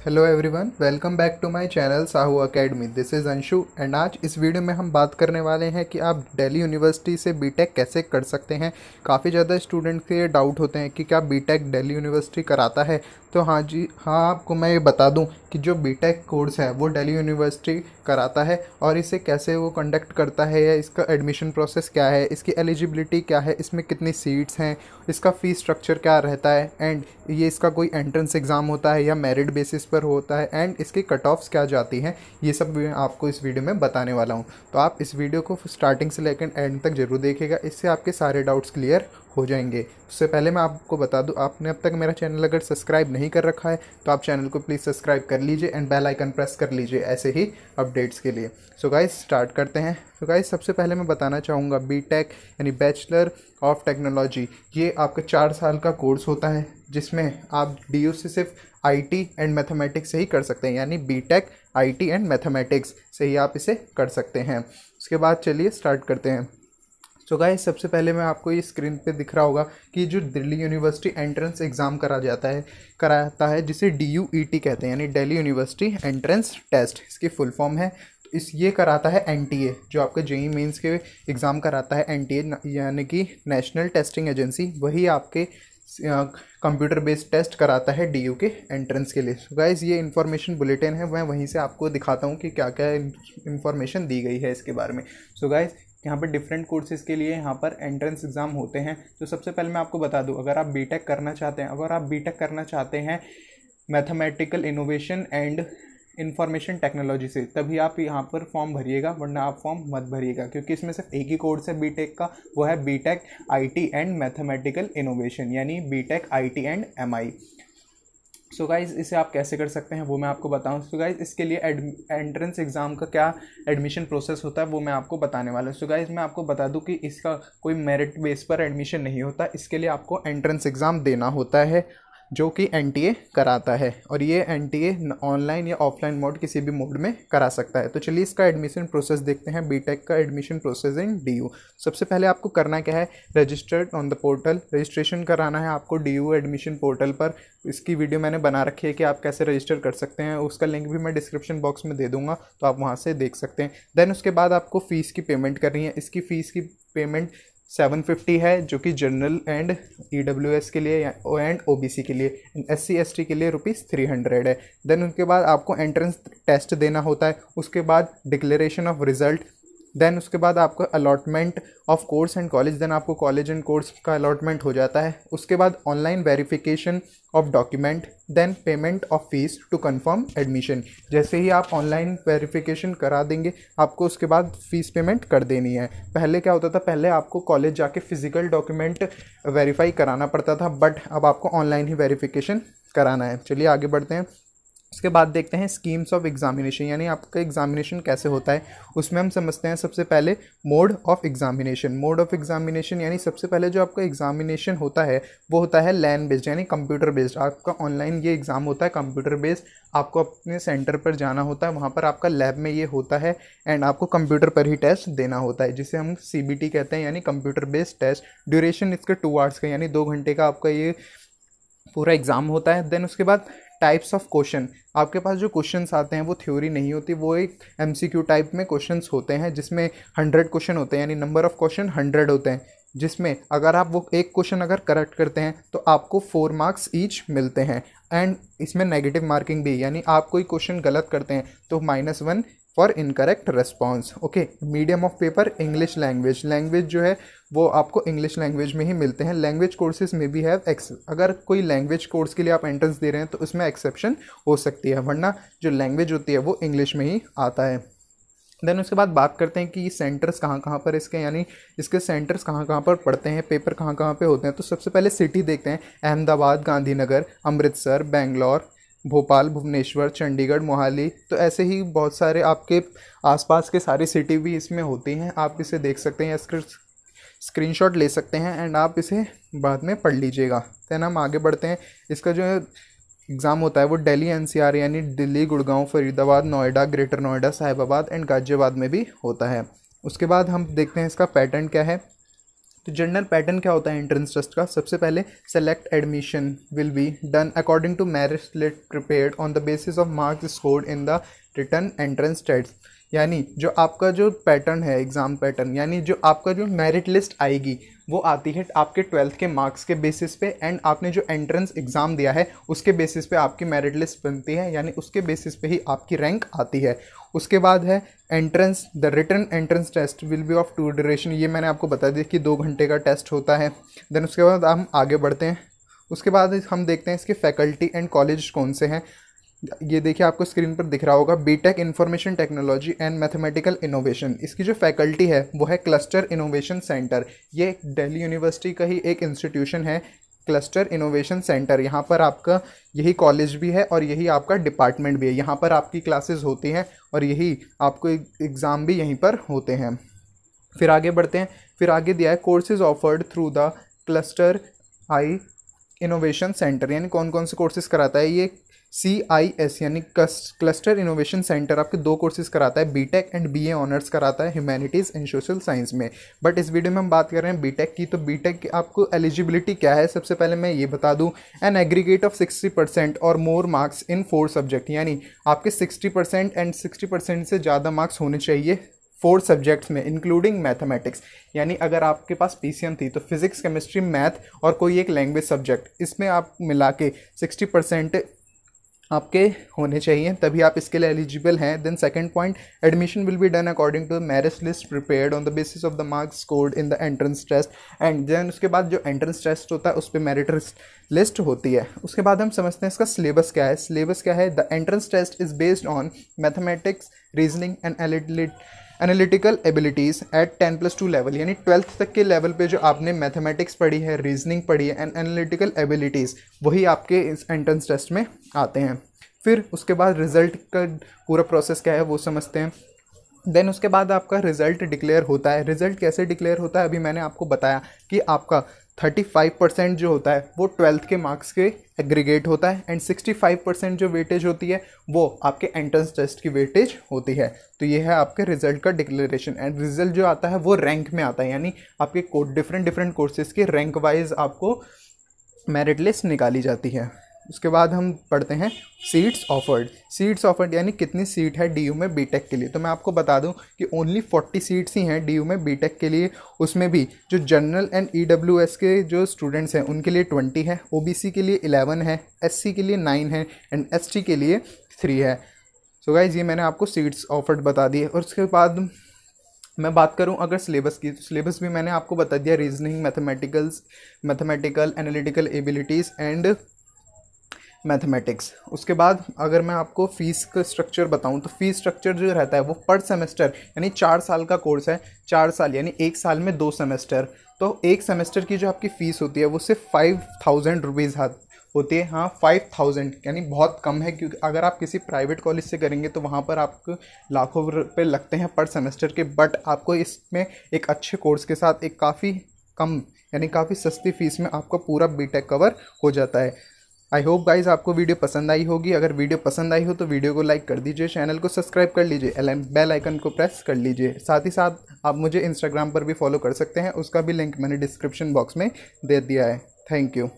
Hello everyone, welcome back to my channel Sahu academy. This is Anshu and आज इस video में हम बात करने वाले हैं कि आप दिल्ली यूनिवर्सिटी से बीटेक कैसे कर सकते हैं। काफ़ी ज़्यादा स्टूडेंट के ये डाउट होते हैं कि क्या बीटेक दिल्ली यूनिवर्सिटी कराता है। तो हाँ जी हाँ, आपको मैं ये बता दूं कि जो बीटेक कोर्स है वो दिल्ली यूनिवर्सिटी कराता है और इसे कैसे वो कंडक्ट करता है या इसका एडमिशन प्रोसेस क्या है, इसकी एलिजिबिलिटी क्या है, इसमें कितनी सीट्स हैं, इसका फ़ीस स्ट्रक्चर क्या रहता है एंड ये इसका कोई एंट्रेंस एग्ज़ाम होता है या मेरिट बेसिस पर होता है एंड इसकी कट ऑफ्स क्या जाती हैं, ये सब मैं आपको इस वीडियो में बताने वाला हूँ। तो आप इस वीडियो को स्टार्टिंग से लेकर एंड तक जरूर देखिएगा, इससे आपके सारे डाउट्स क्लियर हो जाएंगे। उससे पहले मैं आपको बता दूं, आपने अब तक मेरा चैनल अगर सब्सक्राइब नहीं कर रखा है तो आप चैनल को प्लीज़ सब्सक्राइब कर लीजिए एंड बेल आइकन प्रेस कर लीजिए ऐसे ही अपडेट्स के लिए। सो गाइस स्टार्ट करते हैं। सो गाइस सबसे पहले मैं बताना चाहूँगा, बीटेक यानी बैचलर ऑफ टेक्नोलॉजी, ये आपका 4 साल का कोर्स होता है जिसमें आप DU से सिर्फ IT एंड मैथमेटिक्स से ही कर सकते हैं, यानी बीटेक IT एंड मैथमेटिक्स से ही आप इसे कर सकते हैं। उसके बाद चलिए स्टार्ट करते हैं। सो गाइस सबसे पहले मैं आपको ये स्क्रीन पे दिख रहा होगा कि जो दिल्ली यूनिवर्सिटी एंट्रेंस एग्ज़ाम कराता है जिसे DUET कहते हैं, यानी दिल्ली यूनिवर्सिटी एंट्रेंस टेस्ट, इसकी फुल फॉर्म है। तो ये कराता है NTA, जो आपका JEE मेंस के एग्ज़ाम कराता है NTA यानी कि नेशनल टेस्टिंग एजेंसी, वही आपके कंप्यूटर बेस्ड टेस्ट कराता है DU के एंट्रेंस के लिए। सो गाइस ये इन्फॉर्मेशन बुलेटिन है, मैं वहीं से आपको दिखाता हूँ कि क्या क्या इन्फॉर्मेशन दी गई है इसके बारे में। सो गाइस यहाँ पर डिफरेंट कोर्सेज़ के लिए यहाँ पर एंट्रेंस एग्ज़ाम होते हैं। तो सबसे पहले मैं आपको बता दूँ, अगर आप बीटेक करना चाहते हैं mathematical innovation and information technology से, तभी आप यहाँ पर फॉर्म भरिएगा, वरना आप फॉर्म मत भरिएगा, क्योंकि इसमें सिर्फ एक ही कोर्स है बीटेक का, वो है BTech IT and mathematical innovation, यानी BTech IT and MI। So guys इसे आप कैसे कर सकते हैं वो मैं आपको बताऊं। सो गाइज़ इसके लिए एंट्रेंस एग्ज़ाम का क्या एडमिशन प्रोसेस होता है वो मैं आपको बताने वाला हूँ। सो गाइज़ मैं आपको बता दूं कि इसका कोई मेरिट बेस पर एडमिशन नहीं होता, इसके लिए आपको एंट्रेंस एग्ज़ाम देना होता है जो कि NTA कराता है, और ये NTA ऑनलाइन या ऑफलाइन मोड किसी भी मोड में करा सकता है। तो चलिए इसका एडमिशन प्रोसेस देखते हैं, बीटेक का एडमिशन प्रोसेस इन DU। सबसे पहले आपको करना क्या है, registered on the portal, registration कराना है आपको DU एडमिशन पोर्टल पर। इसकी वीडियो मैंने बना रखी है कि आप कैसे रजिस्टर कर सकते हैं, उसका लिंक भी मैं डिस्क्रिप्शन बॉक्स में दे दूंगा, तो आप वहाँ से देख सकते हैं। देन उसके बाद आपको फ़ीस की पेमेंट करनी है। इसकी फ़ीस की पेमेंट 750 है, जो कि जनरल एंड EWS के लिए एंड OBC के लिए, SC ST के लिए ₹300 है। देन उनके बाद आपको एंट्रेंस टेस्ट देना होता है, उसके बाद डिक्लेरेशन ऑफ रिजल्ट, देन उसके बाद आपका allotment of course and college, then आपको कॉलेज एंड कोर्स का अलॉटमेंट हो जाता है। उसके बाद online verification of document, then payment of fees to confirm admission. जैसे ही आप ऑनलाइन वेरिफिकेशन करा देंगे, आपको उसके बाद फ़ीस पेमेंट कर देनी है। पहले क्या होता था, पहले आपको कॉलेज जाके फिजिकल डॉक्यूमेंट वेरीफाई कराना पड़ता था, बट अब आपको ऑनलाइन ही वेरिफिकेशन कराना है। चलिए आगे बढ़ते हैं। उसके बाद देखते हैं स्कीम्स ऑफ एग्जामिनेशन, यानी आपका एग्जामिनेशन कैसे होता है। उसमें हम समझते हैं सबसे पहले mode of examination. Mode of examination यानी सबसे पहले जो आपका एग्जामिनेशन होता है वो होता है लैन बेस्ड, यानी कंप्यूटर बेस्ड। आपका ऑनलाइन ये एग्ज़ाम होता है कंप्यूटर बेस्ड, आपको अपने सेंटर पर जाना होता है, वहाँ पर आपका लैब में ये होता है एंड आपको कंप्यूटर पर ही टेस्ट देना होता है, जिसे हम CBT कहते हैं, यानी कंप्यूटर बेस्ड टेस्ट। ड्यूरेशन इसका 2 आवर्स का, यानी 2 घंटे का आपका ये पूरा एग्ज़ाम होता है। देन उसके बाद टाइप्स ऑफ क्वेश्चन, आपके पास जो क्वेश्चंस आते हैं वो थ्योरी नहीं होती, वो एक MCQ टाइप में क्वेश्चंस होते हैं, जिसमें 100 क्वेश्चन होते हैं, यानी नंबर ऑफ क्वेश्चन 100 होते हैं, जिसमें अगर आप वो एक क्वेश्चन अगर करेक्ट करते हैं तो आपको 4 मार्क्स ईच मिलते हैं। एंड इसमें नेगेटिव मार्किंग भी, यानी आप कोई क्वेश्चन गलत करते हैं तो -1 for incorrect response. Okay, medium of paper English language, language जो है वो आपको इंग्लिश लैंग्वेज में ही मिलते हैं। लैंग्वेज कोर्सेज में भी है अगर कोई लैंग्वेज कोर्स के लिए आप एंट्रेंस दे रहे हैं तो उसमें एक्सेप्शन हो सकती है, वरना जो लैंग्वेज होती है वो इंग्लिश में ही आता है। देन उसके बाद बात करते हैं कि सेंटर्स कहाँ कहाँ पर इसके, यानी इसके सेंटर्स कहाँ कहाँ पर पड़ते हैं, पेपर कहाँ कहाँ पे होते हैं। तो सबसे पहले सिटी देखते हैं, अहमदाबाद, गांधीनगर, अमृतसर, बेंगलोर, भोपाल, भुवनेश्वर, चंडीगढ़, मोहाली। तो ऐसे ही बहुत सारे आपके आसपास के सारी सिटी भी इसमें होती हैं, आप इसे देख सकते हैं या स्क्रीनशॉट ले सकते हैं एंड आप इसे बाद में पढ़ लीजिएगा। देन हम आगे बढ़ते हैं। इसका जो एग्ज़ाम होता है वो दिल्ली NCR यानी दिल्ली, गुड़गांव, फरीदाबाद, नोएडा, ग्रेटर नोएडा, साहिबाबाद एंड गाजियाबाद में भी होता है। उसके बाद हम देखते हैं इसका पैटर्न क्या है। तो जनरल पैटर्न क्या होता है एंट्रेंस टेस्ट का? सबसे पहले select admission will be done according to merit list prepared on the basis of marks scored in the written entrance test. यानी जो आपका जो पैटर्न है एग्ज़ाम पैटर्न, यानी जो आपका जो मेरिट लिस्ट आएगी वो आती है आपके 12th के मार्क्स के बेसिस पे, एंड आपने जो एंट्रेंस एग्ज़ाम दिया है उसके बेसिस पे आपकी मेरिट लिस्ट बनती है, यानी उसके बेसिस पे ही आपकी रैंक आती है। उसके बाद है entrance, the written entrance test will be of 2 duration, ये मैंने आपको बता दिया कि 2 घंटे का टेस्ट होता है। देन उसके बाद हम आगे बढ़ते हैं। उसके बाद हम देखते हैं इसके फैकल्टी एंड कॉलेज कौन से हैं। ये देखिए आपको स्क्रीन पर दिख रहा होगा, BTech information technology and mathematical innovation. इसकी जो फैकल्टी है वो है क्लस्टर इनोवेशन सेंटर। ये दिल्ली यूनिवर्सिटी का ही एक इंस्टीट्यूशन है, क्लस्टर इनोवेशन सेंटर। यहाँ पर आपका यही कॉलेज भी है और यही आपका डिपार्टमेंट भी है। यहाँ पर आपकी क्लासेस होती हैं और यही आपको एग्ज़ाम भी यहीं पर होते हैं। फिर आगे बढ़ते हैं। फिर आगे दिया है courses offered through the cluster I innovation centre, यानी कौन कौन से कोर्सेज कराता है ये CIS यानी क्लस्टर इनोवेशन सेंटर। आपके 2 कोर्सेज कराता है, बीटेक एंड BA ऑनर्स कराता है ह्यूमैनिटीज़ एंड सोशल साइंस में। बट इस वीडियो में हम बात कर रहे हैं बीटेक की। तो बीटेक की आपको एलिजिबिलिटी क्या है, सबसे पहले मैं ये बता दूं, एन एग्रीगेट ऑफ 60% और मोर मार्क्स इन 4 सब्जेक्ट, यानी आपके 60% एंड 60% से ज़्यादा मार्क्स होने चाहिए 4 सब्जेक्ट्स में इंक्लूडिंग मैथमेटिक्स। यानी अगर आपके पास PCM थी तो फिजिक्स, केमिस्ट्री, मैथ और कोई एक लैंग्वेज सब्जेक्ट, इसमें आप मिला के 60% आपके होने चाहिए, तभी आप इसके लिए एलिजिबल हैं। Then second point, admission will be done according to merit list prepared on the basis of the marks scored in the entrance test. And then उसके बाद जो एंट्रेंस टेस्ट होता है उस पर मेरिट लिस्ट होती है। उसके बाद हम समझते हैं इसका सिलेबस क्या है। सिलेबस क्या है? The entrance test is based on mathematics, reasoning and analytical abilities at 10+2 level, यानी 12th तक के लेवल पे जो आपने मैथमेटिक्स पढ़ी है, रीजनिंग पढ़ी है एंड एनालिटिकल एबिलिटीज़, वही आपके इस एंट्रेंस टेस्ट में आते हैं। फिर उसके बाद रिज़ल्ट का पूरा प्रोसेस क्या है वो समझते हैं। देन उसके बाद आपका रिज़ल्ट डिक्लेयर होता है। रिज़ल्ट कैसे डिक्लेयर होता है, अभी मैंने आपको बताया कि आपका 35% जो होता है वो 12th के मार्क्स के एग्रीगेट होता है एंड 65% जो वेटेज होती है वो आपके एंट्रेंस टेस्ट की वेटेज होती है। तो ये है आपके रिजल्ट का डिक्लेरेशन। एंड रिजल्ट जो आता है वो रैंक में आता है, यानी आपके डिफरेंट कोर्सेज़ के रैंक वाइज आपको मेरिट लिस्ट निकाली जाती है। उसके बाद हम पढ़ते हैं सीट्स ऑफर्ड। सीट्स ऑफर्ड यानी कितनी सीट है DU में बीटेक के लिए। तो मैं आपको बता दूं कि ओनली 40 सीट्स ही हैं DU में बीटेक के लिए। उसमें भी जो जनरल एंड EWS के जो स्टूडेंट्स हैं उनके लिए 20 है, OBC के लिए 11 है, SC के लिए 9 है एंड ST के लिए 3 है। सो गाइज ये मैंने आपको सीट्स ऑफर्ड बता दी है। और उसके बाद मैं बात करूं अगर सिलेबस की, तो सिलेबस भी मैंने आपको बता दिया, reasoning, mathematical, analytical abilities and mathematics. उसके बाद अगर मैं आपको फ़ीस का स्ट्रक्चर बताऊं तो फ़ीस स्ट्रक्चर जो रहता है वो पर सेमेस्टर, यानी 4 साल का कोर्स है, 4 साल यानी 1 साल में 2 सेमेस्टर। तो 1 सेमेस्टर की जो आपकी फ़ीस होती है वो सिर्फ 5000 रुपीज़ होती है। हाँ 5000 यानी बहुत कम है, क्योंकि अगर आप किसी प्राइवेट कॉलेज से करेंगे तो वहाँ पर आपको लाखों रुपये लगते हैं पर सेमेस्टर के। बट आपको इसमें एक अच्छे कोर्स के साथ एक काफ़ी कम यानी काफ़ी सस्ती फ़ीस में आपका पूरा बीटेक कवर हो जाता है। आई होप गाइज आपको वीडियो पसंद आई होगी। अगर वीडियो पसंद आई हो तो वीडियो को लाइक कर दीजिए, चैनल को सब्सक्राइब कर लीजिए, बेल आइकन को प्रेस कर लीजिए। साथ ही साथ आप मुझे इंस्टाग्राम पर भी फॉलो कर सकते हैं, उसका भी लिंक मैंने डिस्क्रिप्शन बॉक्स में दे दिया है। Thank you.